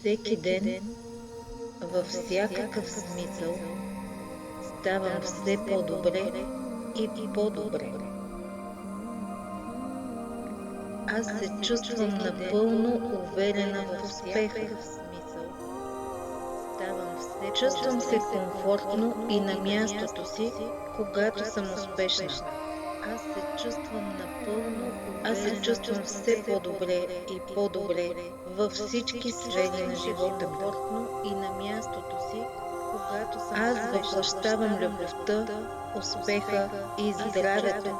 Всеки ден, във всякакъв смисъл, ставам все по-добре и по-добре. Аз се чувствам напълно уверена в успеха. Чувствам се комфортно и на мястото си, когато съм успешна. Аз се чувствам все по-добре и по-добре във всички сфери на живота ми. Аз въплъщавам любовта, успеха и здравето.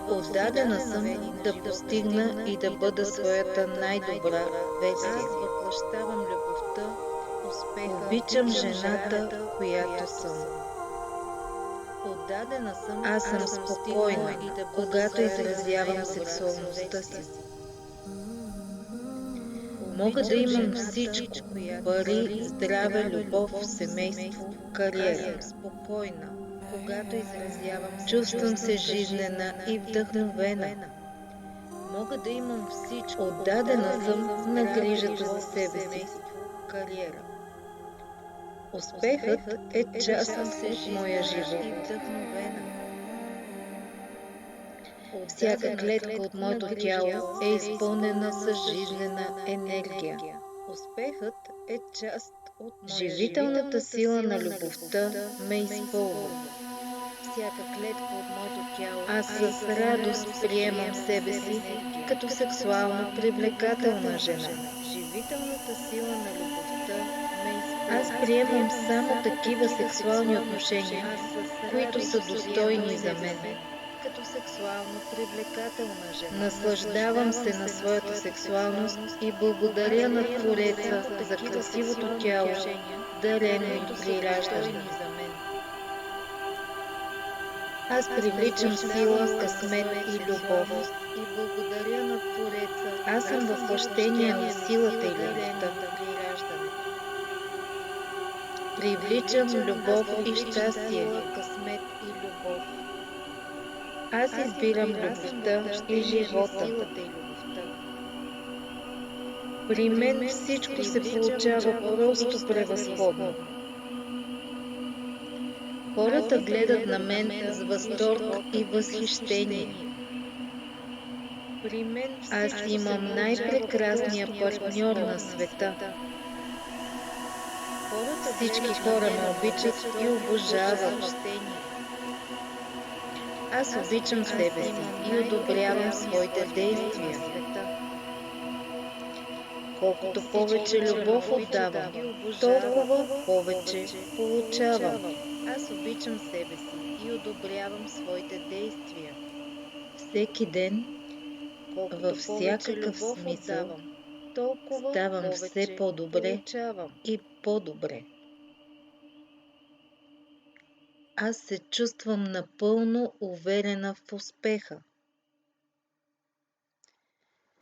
Отдадена съм да постигна и да бъда своята най-добра версия. Обичам жената, която съм. Аз съм спокойна, когато изразявам сексуалността си. Мога да имам всичко – пари, здраве, любов, семейство, кариера. Чувствам се жизнена и вдъхновена. Отдадена съм на грижата за себе си. Успехът е част от моя живот. Всяка клетка от моето тяло е изпълнена с жизнена енергия. Живителната сила на любовта ме изпълва. Аз с радост приемам себе си като сексуално привлекателна жена. Аз приемам само такива сексуални отношения, които са достойни за мен. Наслаждавам се на своята сексуалност и благодаря на Твореца за красивото тяло, дарено ми при раждане. Аз привличам сила, късмет и любов. Аз съм въплъщение на силата и любовта. Привличам любов и щастие. Аз избирам любовта и живота. При мен всичко се получава просто превъзходно. Хората гледат на мен с възторг и възхищение. Аз имам най-прекрасния партньор на света. Всички хора ме обичат и обожават. Аз обичам себе си и одобрявам своите действия. Колкото повече любов отдавам, толкова повече получавам. Аз обичам себе си и одобрявам своите действия. Всеки ден, във всякакъв смисъл, ставам все по-добре и по-добре. Аз се чувствам напълно уверена в успеха.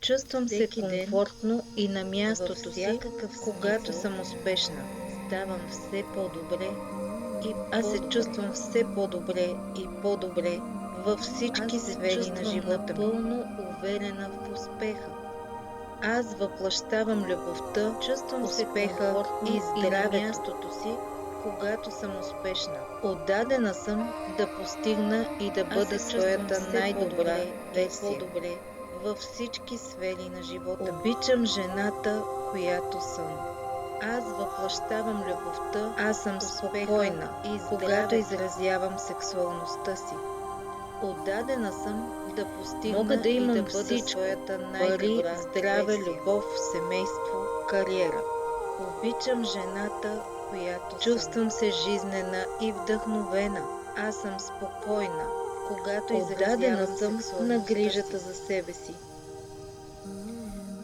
Чувствам се комфортно и на мястото си, когато съм успешна. Ставам все по-добре и аз се чувствам все по-добре и по-добре във всички сфери на живота. Напълно уверена в успеха. Аз въплъщавам любовта, успеха и здравето си, когато съм успешна. Отдадена съм да постигна и да бъда своята най-добра версия. Във всички сфери на живота. Обичам жената, която съм. Аз въплъщавам любовта, аз съм спокойна и когато изразявам сексуалността си. Отдадена съм да постигна мога да имам и да бъда всичко, своята пари, здраве, любов, семейство, кариера. Обичам жената, която чувствам се жизнена и вдъхновена. Аз съм спокойна, когато отдадена съм на грижата за себе си.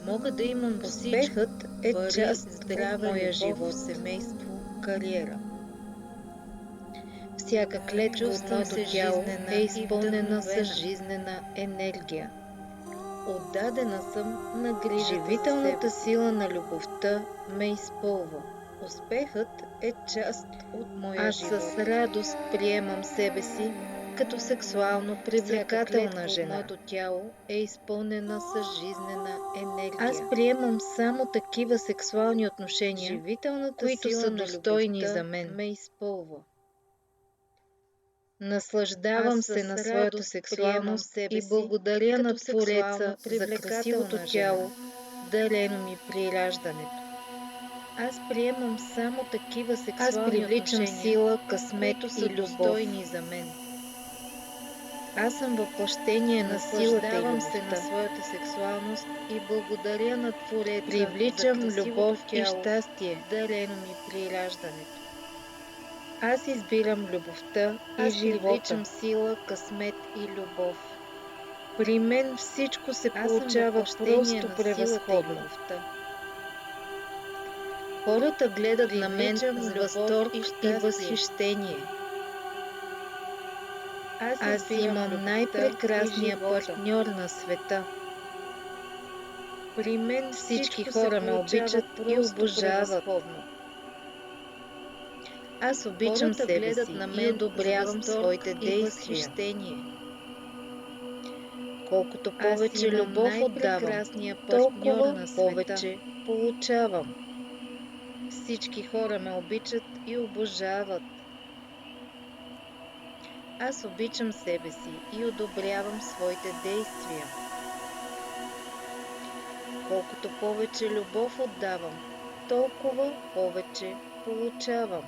Мога да имам успехът е пари, част от моя живот, семейство, кариера. Всяка клетка от моето тяло е изпълнена с жизнена енергия. Отдадена съм на грижата. Живителната сила на любовта ме изпълва. Успехът е част от моя живот. Аз с радост приемам себе си като сексуално привлекателна жена. Моето тяло е изпълнена с жизнена енергия. Аз приемам само такива сексуални отношения, живителната които са достойни за мен. Ме изпълва. Наслаждавам се на своята сексуалност и благодаря на Твореца за красивото тяло, дарено ми при раждането. Аз приемам само такива сексуални привличам сила, късмет и любов за мен. Аз съм въплъщение на силата и любовта. Се на своята сексуалност и благодаря на Твореца. Привличам любов и щастие, дарено ми при раждането. Аз избирам любовта и живота. Привличам сила, късмет и любов. При мен всичко се получава просто превъзходно. Хората гледат на мен с възторг и възхищение. Аз имам най-прекрасния партньор на света. При мен всички хора ме обичат и обожават. Аз обичам себе си и одобрявам своите действия. Колкото повече любов отдавам, толкова повече получавам. Всички хора ме обичат и обожават. Аз обичам себе си и одобрявам своите действия. Колкото повече любов отдавам, толкова повече получавам.